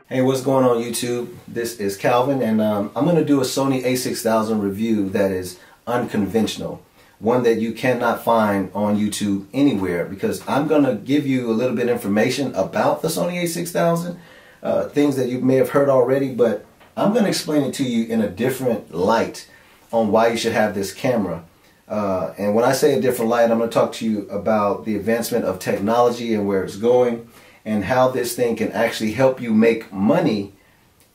Hey, what's going on YouTube? This is Calvin, and I'm going to do a Sony a6000 review that is unconventional. One that you cannot find on YouTube anywhere, because I'm going to give you a little bit of information about the Sony a6000, things that you may have heard already, but I'm going to explain it to you in a different light on why you should have this camera. And when I say a different light, I'm going to talk to you about the advancement of technology and where it's going, and how this thing can actually help you make money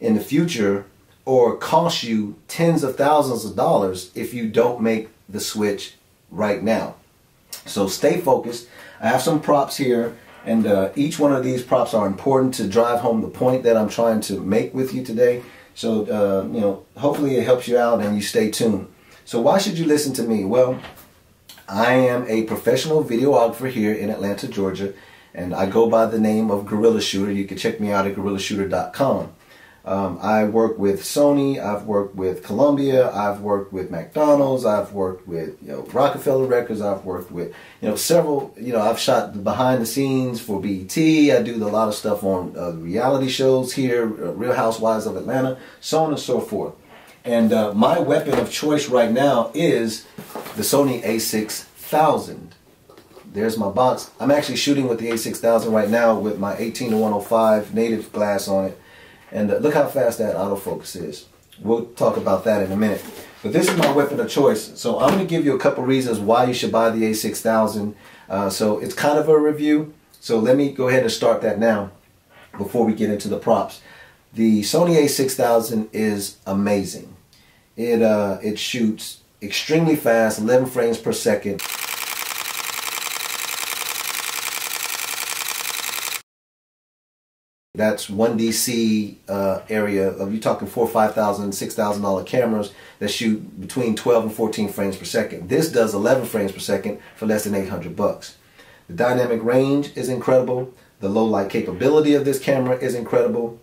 in the future or cost you tens of thousands of dollars if you don't make the switch right now. So stay focused. I have some props here, and each one of these props are important to drive home the point that I'm trying to make with you today. So you know, hopefully it helps you out and you stay tuned. So why should you listen to me? Well, I am a professional videographer here in Atlanta, Georgia, and I go by the name of Gorilla Shooter. You can check me out at GorillaShooter.com. I work with Sony, I've worked with Columbia, I've worked with McDonald's, I've worked with Rockefeller Records, I've worked with several, I've shot behind the scenes for BET. I do a lot of stuff on reality shows here, Real Housewives of Atlanta, so on and so forth. And my weapon of choice right now is the Sony a6000. There's my box. I'm actually shooting with the a6000 right now with my 18-105 native glass on it. And look how fast that autofocus is. We'll talk about that in a minute. But this is my weapon of choice. So I'm going to give you a couple reasons why you should buy the a6000. So it's kind of a review. So let me go ahead and start that now before we get into the props. The Sony a6000 is amazing. It shoots extremely fast, 11 frames per second. That's 1DC area of, you're talking $4,000, $5,000, $6,000 cameras that shoot between 12 and 14 frames per second. This does 11 frames per second for less than 800 bucks. The dynamic range is incredible. The low light capability of this camera is incredible.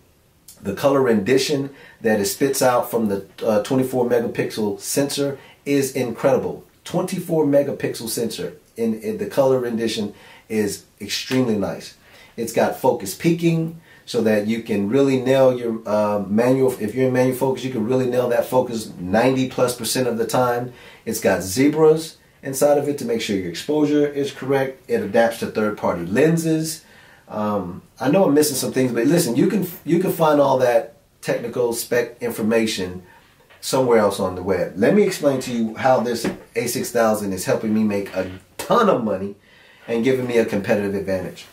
The color rendition that it spits out from the 24 megapixel sensor is incredible. 24 megapixel sensor in the color rendition is extremely nice. It's got focus peaking, so that you can really nail your manual. If you're in manual focus, you can really nail that focus 90+% of the time. It's got zebras inside of it to make sure your exposure is correct. It adapts to third-party lenses. I know I'm missing some things, but listen, you can find all that technical spec information somewhere else on the web. Let me explain to you how this a6000 is helping me make a ton of money and giving me a competitive advantage.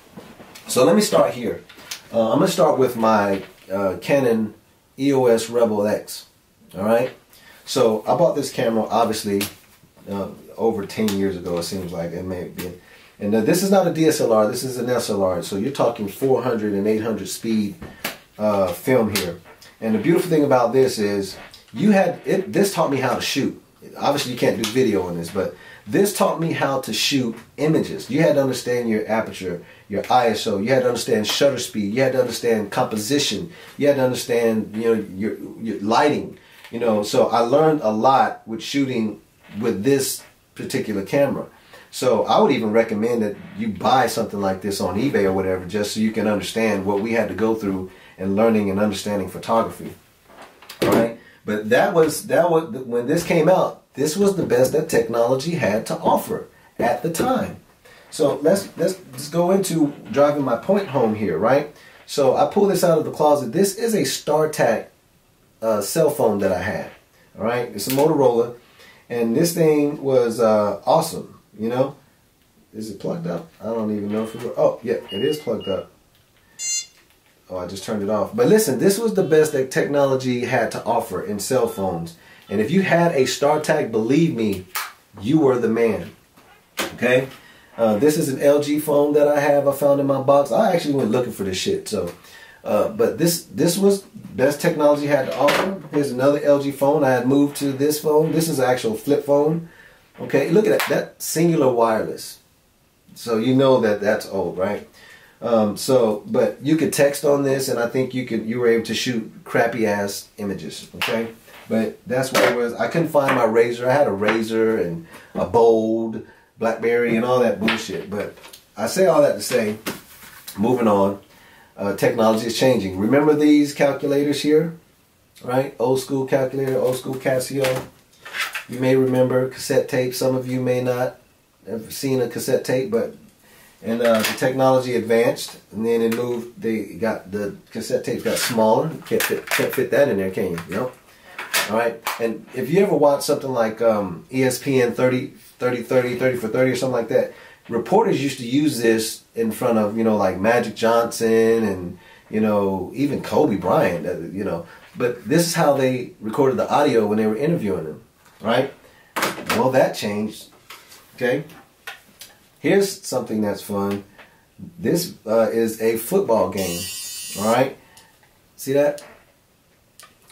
So let me start here. I'm going to start with my Canon Eos Rebel X. Alright? So I bought this camera obviously over 10 years ago, it seems like. It may have been. And this is not a DSLR, this is an SLR. So you're talking 400 and 800 speed film here. And the beautiful thing about this is this taught me how to shoot. Obviously you can't do video on this, but this taught me how to shoot images. You had to understand your aperture, your ISO, you had to understand shutter speed, you had to understand composition, you had to understand your lighting. So I learned a lot with shooting with this particular camera. So I would even recommend that you buy something like this on eBay or whatever, just so you can understand what we had to go through in learning and understanding photography. All right? But that was when this came out, this was the best that technology had to offer at the time. So let's just go into driving my point home here, right? So I pulled this out of the closet. This is a StarTAC cell phone that I had. All right, it's a Motorola, and this thing was awesome. Is it plugged up? I don't even know if it. Oh yeah, it is plugged up. Oh, I just turned it off. But listen, this was the best that technology had to offer in cell phones. And if you had a StarTAC, believe me, you were the man. Okay? This is an LG phone that I found in my box. I actually went looking for this shit. So, but this was best technology had to offer. Here's another LG phone. I had moved to this phone. This is an actual flip phone. Okay, look at that. That singular wireless. So you know that that's old, right? But you could text on this, and I think you were able to shoot crappy ass images. Okay. But that's what it was. I couldn't find my Razr. I had a Razr and a Bold, BlackBerry, and all that bullshit. But I say all that to say, moving on, Technology is changing. Remember these calculators here, right? Old school calculator, old school Casio. You may remember cassette tape. Some of you may not have seen a cassette tape, but the technology advanced, and then it moved. The cassette tapes got smaller. Can't fit that in there, can you? You know? All right. And if you ever watch something like ESPN 30 for 30 or something like that, reporters used to use this in front of, you know, like Magic Johnson and, you know, even Kobe Bryant, you know. But this is how they recorded the audio when they were interviewing them, right? Well, that changed. Okay. Here's something that's fun. This is a football game. All right. See that?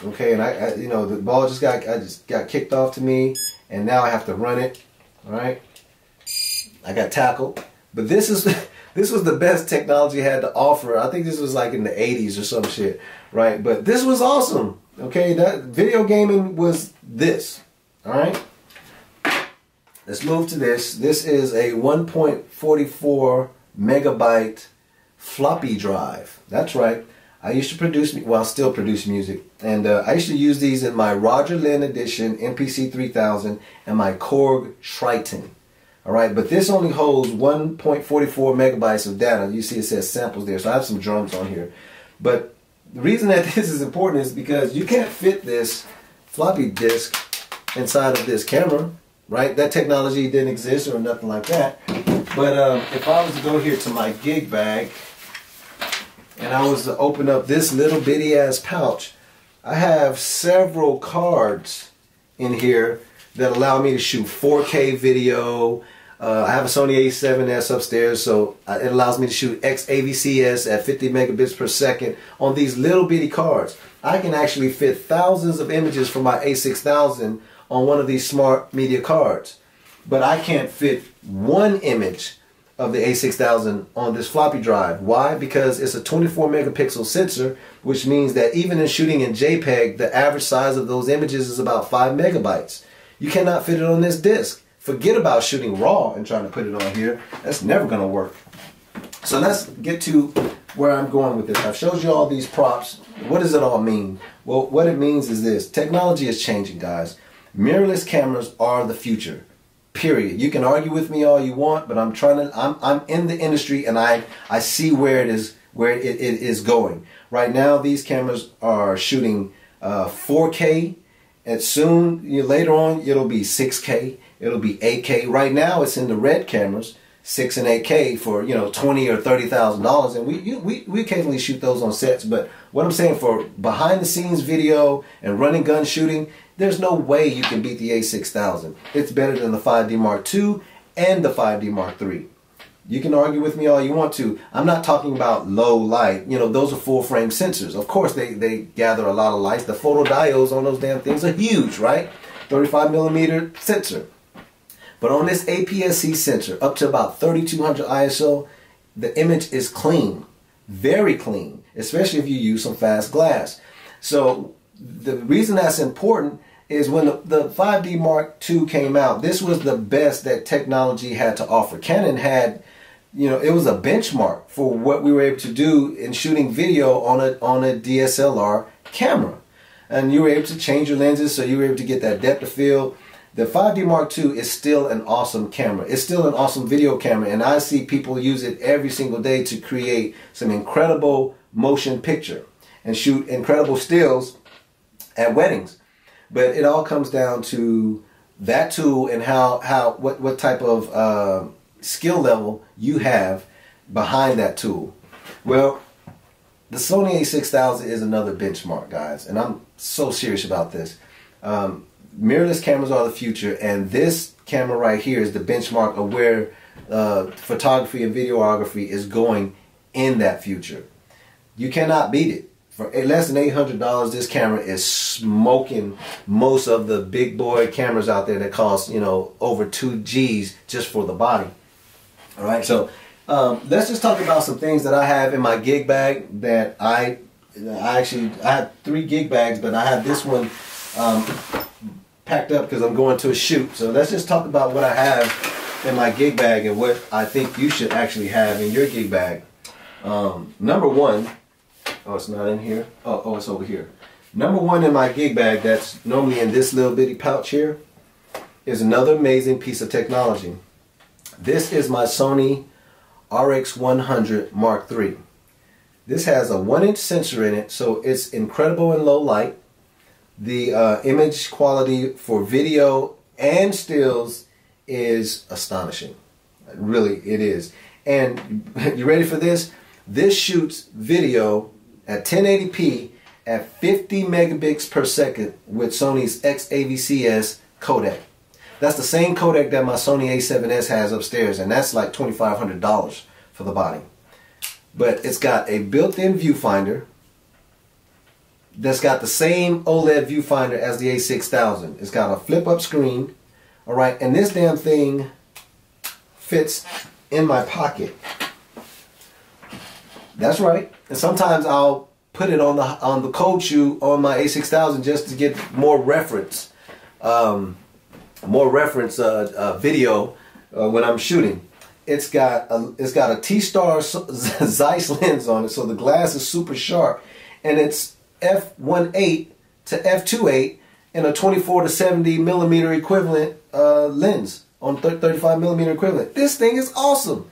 Okay, and I you know, the ball just got kicked off to me, and now I have to run it. All right. I got tackled, but this was the best technology had to offer. I think this was like in the 80s or some shit, right? But this was awesome. Okay, that video gaming was this. All right. Let's move to this. This is a 1.44 megabyte floppy drive. That's right. I used to produce, well, I still produce music, and I used to use these in my Roger Lynn Edition MPC 3000 and my Korg Triton. All right, but this only holds 1.44 megabytes of data. You see it says samples there, so I have some drums on here. But the reason that this is important is because you can't fit this floppy disk inside of this camera, right? That technology didn't exist or nothing like that. But if I was to go here to my gig bag and I was to open up this little bitty ass pouch, I have several cards in here that allow me to shoot 4K video. I have a Sony a7S upstairs, so it allows me to shoot XAVCS at 50 megabits per second on these little bitty cards. I can actually fit thousands of images from my a6000 on one of these smart media cards. But I can't fit one image of the a6000 on this floppy drive. Why? Because it's a 24 megapixel sensor, which means that even in shooting in JPEG, the average size of those images is about 5 megabytes. You cannot fit it on this disk. Forget about shooting RAW and trying to put it on here. That's never going to work. So let's get to where I'm going with this. I've showed you all these props. What does it all mean? Well, what it means is this. Technology is changing, guys. Mirrorless cameras are the future. Period. You can argue with me all you want, but I'm in the industry, and I see where it is going. Right now, these cameras are shooting 4K. And soon, later on, it'll be 6K, it'll be 8K. Right now, it's in the red cameras, 6 and 8K for, you know, $20,000 or $30,000, and we occasionally shoot those on sets. But what I'm saying, for behind-the-scenes video and running gun shooting, there's no way you can beat the a6000. It's better than the 5D Mark II and the 5D Mark III. You can argue with me all you want to. I'm not talking about low light. You know, those are full frame sensors. Of course, they gather a lot of light. The photodiodes on those damn things are huge, right? 35 millimeter sensor. But on this APS-C sensor, up to about 3200 ISO, the image is clean. Very clean. Especially if you use some fast glass. So the reason that's important is when the 5D Mark II came out, this was the best that technology had to offer. Canon had, you know, it was a benchmark for what we were able to do in shooting video on a DSLR camera. And you were able to change your lenses, so you were able to get that depth of field. The 5D Mark II is still an awesome camera. It's still an awesome video camera, and I see people use it every single day to create some incredible motion picture and shoot incredible stills at weddings. But it all comes down to that tool and what type of skill level you have behind that tool. Well, the Sony a6000 is another benchmark, guys, and I'm so serious about this. Mirrorless cameras are the future, and this camera right here is the benchmark of where photography and videography is going in that future. You cannot beat it. For less than $800, this camera is smoking most of the big boy cameras out there that cost, you know, over 2 G's just for the body. All right, so let's just talk about some things that I have in my gig bag that I have 3 gig bags, but I have this one packed up because I'm going to a shoot. So let's just talk about what I have in my gig bag and what I think you should actually have in your gig bag. Number one, oh, it's not in here. Oh, it's over here. Number one in my gig bag that's normally in this little bitty pouch here is another amazing piece of technology. This is my Sony RX100 Mark III. This has a 1-inch sensor in it, so it's incredible in low light. The image quality for video and stills is astonishing. Really, it is. And you ready for this? This shoots video at 1080p at 50 megabits per second with Sony's XAVCS codec. That's the same codec that my Sony a7S has upstairs, and that's like $2,500 for the body. But it's got a built-in viewfinder that's got the same OLED viewfinder as the a6000. It's got a flip-up screen, all right, and this damn thing fits in my pocket. That's right. And sometimes I'll put it on the cold shoe on my a6000 just to get more reference, video when I'm shooting. It's got a T-Star Zeiss lens on it, so the glass is super sharp, and it's f1.8 to f2.8 and a 24 to 70 millimeter equivalent lens on 35 millimeter equivalent. This thing is awesome.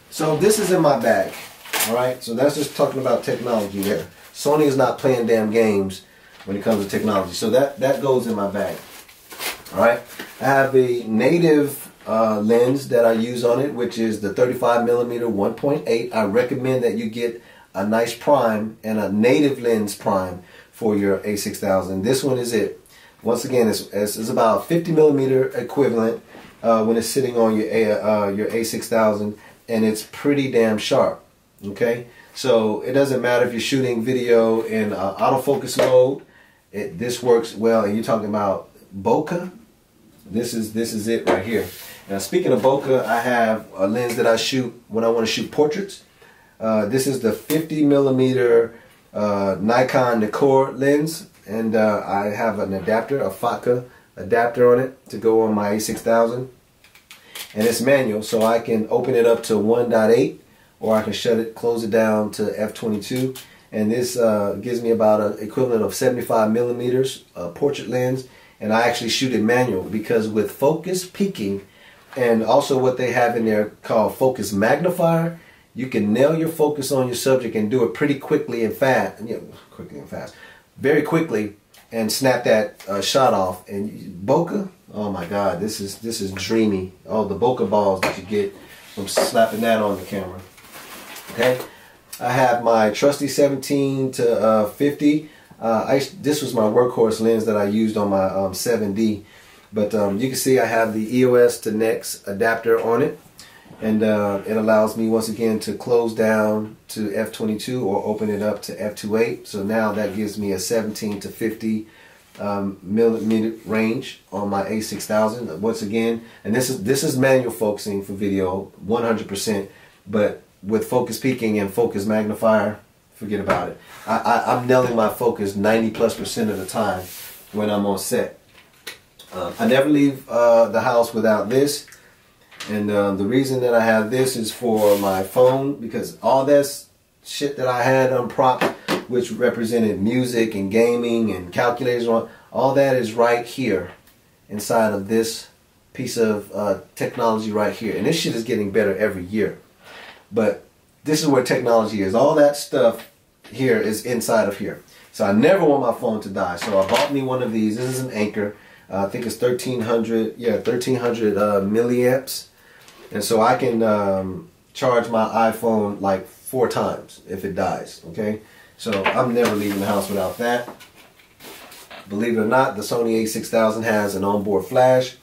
So this is in my bag. All right, so that's just talking about technology there. Sony is not playing damn games when it comes to technology. So that goes in my bag. All right, I have a native lens that I use on it, which is the 35 millimeter 1.8. I recommend that you get a nice prime and a native lens prime for your a6000. This one is it. Once again, it's about 50 millimeter equivalent when it's sitting on your a6000, and it's pretty damn sharp. Okay, so it doesn't matter if you're shooting video in autofocus mode. This works well, and you're talking about bokeh. This is it right here. Now, speaking of bokeh, I have a lens that I shoot when I want to shoot portraits. This is the 50 millimeter Nikon Nikkor lens, and I have an adapter, a FATCA adapter on it to go on my a6000, and it's manual, so I can open it up to 1.8, or I can close it down to f22, and this gives me about an equivalent of 75 millimeters portrait lens, and I actually shoot it manual because with focus peaking, and also what they have in there called focus magnifier, you can nail your focus on your subject and do it pretty quickly and fast, very quickly, and snap that shot off. And bokeh, oh my God, this is dreamy. All the bokeh balls that you get from slapping that on the camera. Okay, I have my trusty 17 to 50. This was my workhorse lens that I used on my 7D. But you can see I have the EOS to NEX adapter on it, and it allows me once again to close down to f22 or open it up to f2.8. So now that gives me a 17 to 50 millimeter range on my a6000. Once again, and this is manual focusing for video 100%, but with focus peaking and focus magnifier, forget about it. I'm nailing my focus 90+% of the time when I'm on set. I never leave the house without this, and the reason that I have this is for my phone, because all that shit that I had unpropped, which represented music and gaming and calculators, all that is right here inside of this piece of technology right here. And this shit is getting better every year. But this is where technology is. All that stuff here is inside of here. So I never want my phone to die. So I bought me one of these. This is an Anchor. I think it's 1300 milliamps. And so I can charge my iPhone like 4 times if it dies. Okay? So I'm never leaving the house without that. Believe it or not, the Sony a6000 has an onboard flash.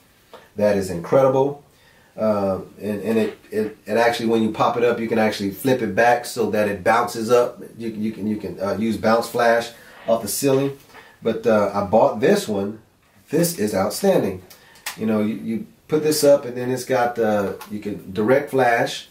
That is incredible. And it actually, when you pop it up, you can actually flip it back so that it bounces up. You can use bounce flash off the ceiling. But I bought this one. This is outstanding. You know, you put this up, and then it's got you can direct flash,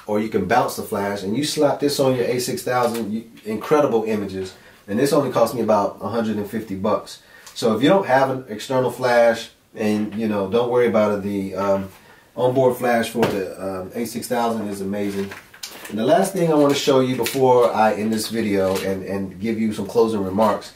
or you can bounce the flash, and you slap this on your a6000. Incredible images. And this only cost me about 150 bucks. So if you don't have an external flash, and you know, don't worry about it. The onboard flash for the a6000 is amazing. And the last thing I want to show you before I end this video and give you some closing remarks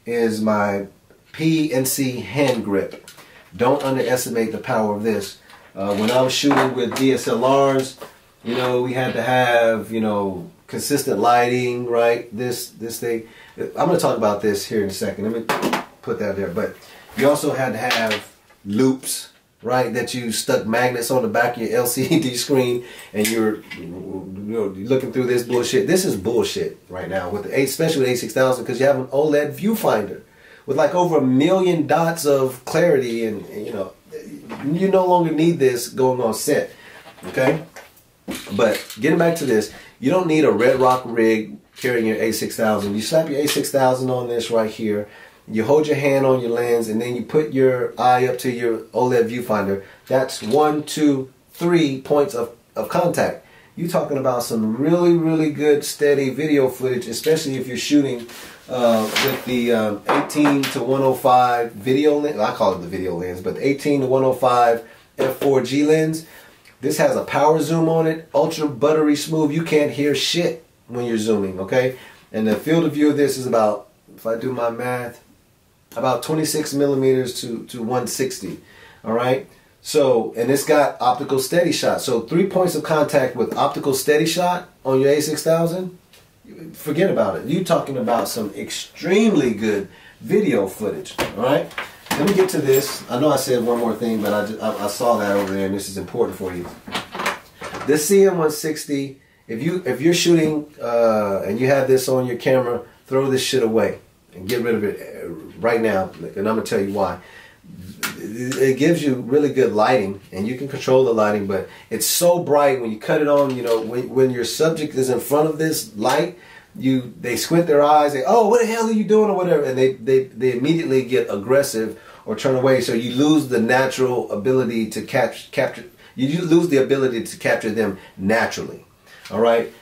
is my PNC hand grip. Don't underestimate the power of this. When I was shooting with DSLRs, you know, we had to have, you know, consistent lighting, right? This thing. I'm going to talk about this here in a second. Let me put that there. But you also had to have loops, right? That you stuck magnets on the back of your LCD screen, and you're, you know, looking through this bullshit. This is bullshit right now, with the especially with a6000, because you have an OLED viewfinder with like over 1 million dots of clarity, and you know, you no longer need this going on set. Okay, but getting back to this, you don't need a red rock rig carrying your a6000. You slap your a6000 on this right here. You hold your hand on your lens, and then you put your eye up to your OLED viewfinder. That's 1, 2, 3 points of contact. You're talking about some really, really good, steady video footage, especially if you're shooting with the 18 to 105 video lens. I call it the video lens, but the 18 to 105 f4G lens. This has a power zoom on it, ultra buttery smooth. You can't hear shit when you're zooming, okay? And the field of view of this is about, if I do my math, about 26 millimeters to 160. All right. So, and it's got optical steady shot. So 3 points of contact with optical steady shot on your a6000. Forget about it. You're talking about some extremely good video footage. All right. Let me get to this. I know I said one more thing, but I saw that over there, and this is important for you. This CM160. If you're shooting and you have this on your camera, throw this shit away and get rid of it right now, and I'm going to tell you why. It gives you really good lighting, and you can control the lighting, but it's so bright when you cut it on. You know, when your subject is in front of this light, they squint their eyes, they, oh, what the hell are you doing, or whatever, and they immediately get aggressive or turn away, so you lose the natural ability to capture. You lose the ability to capture them naturally. All right.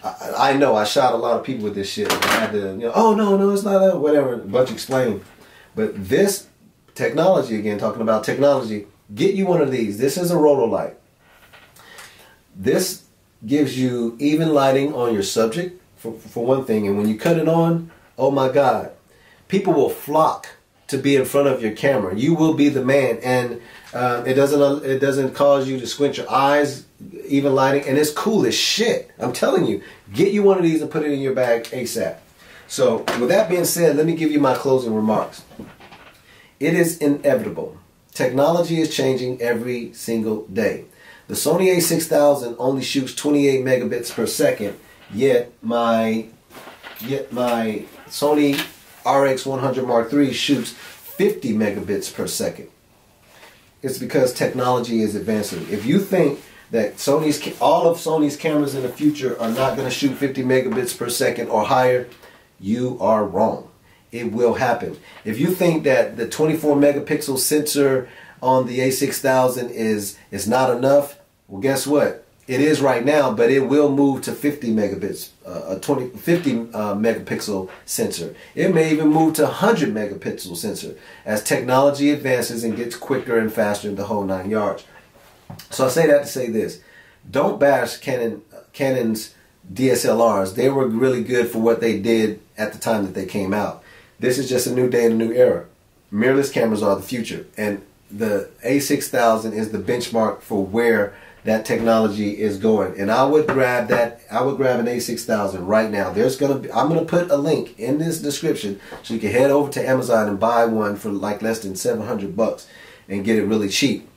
I know I shot a lot of people with this shit. I had to, you know, oh no, it's not that, whatever, a bunch explaining. But this technology, again, talking about technology, get you one of these. This is a rotor light. This gives you even lighting on your subject, for one thing, and when you cut it on, oh my God, people will flock to be in front of your camera. You will be the man, and it doesn't cause you to squint your eyes. Even lighting, and it's cool as shit. I'm telling you, get you one of these and put it in your bag ASAP. So with that being said, let me give you my closing remarks. It is inevitable. Technology is changing every single day. The Sony a6000 only shoots 28 megabits per second, yet my Sony RX100 Mark III shoots 50 megabits per second. It's because technology is advancing. If you think that all of Sony's cameras in the future are not going to shoot 50 megabits per second or higher, you are wrong. It will happen. If you think that the 24 megapixel sensor on the a6000 is not enough, well, guess what? It is right now, but it will move to 50 megabits, 50 megapixel sensor. It may even move to 100 megapixel sensor as technology advances and gets quicker and faster in the whole 9 yards. So I say that to say this. Don't bash Canon's DSLRs. They were really good for what they did at the time that they came out. This is just a new day and a new era. Mirrorless cameras are the future, and the a6000 is the benchmark for where that technology is going. And I would grab that. I would grab an a6000 right now. I'm gonna put a link in this description so you can head over to Amazon and buy one for like less than $700 and get it really cheap.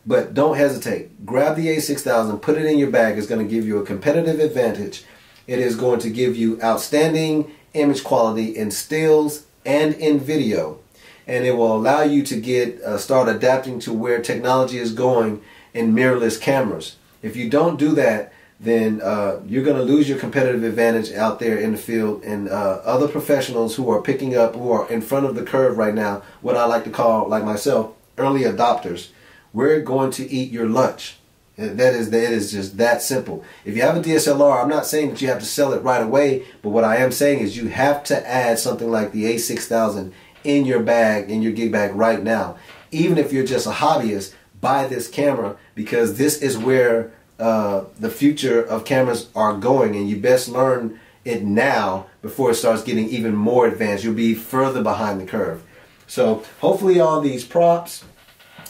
But don't hesitate. Grab the a6000, put it in your bag. It's going to give you a competitive advantage. It is going to give you outstanding image quality in stills and in video. And it will allow you to start adapting to where technology is going in mirrorless cameras. If you don't do that, then you're going to lose your competitive advantage out there in the field. And other professionals who are picking up, who are in front of the curve right now, what I like to call, like myself, early adopters, we're going to eat your lunch. That is just that simple. If you have a DSLR, I'm not saying that you have to sell it right away, but what I am saying is you have to add something like the a6000 in your bag, in your gig bag right now. Even if you're just a hobbyist, buy this camera, because this is where the future of cameras are going, and you best learn it now before it starts getting even more advanced. You'll be further behind the curve. So hopefully all these props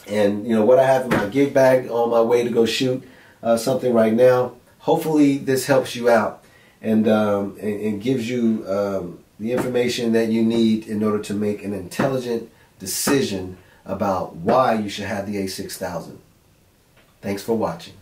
and what I have in my gig bag on my way to go shoot something right now, hopefully this helps you out and gives you the information that you need in order to make an intelligent decision about why you should have the a6000. Thanks for watching.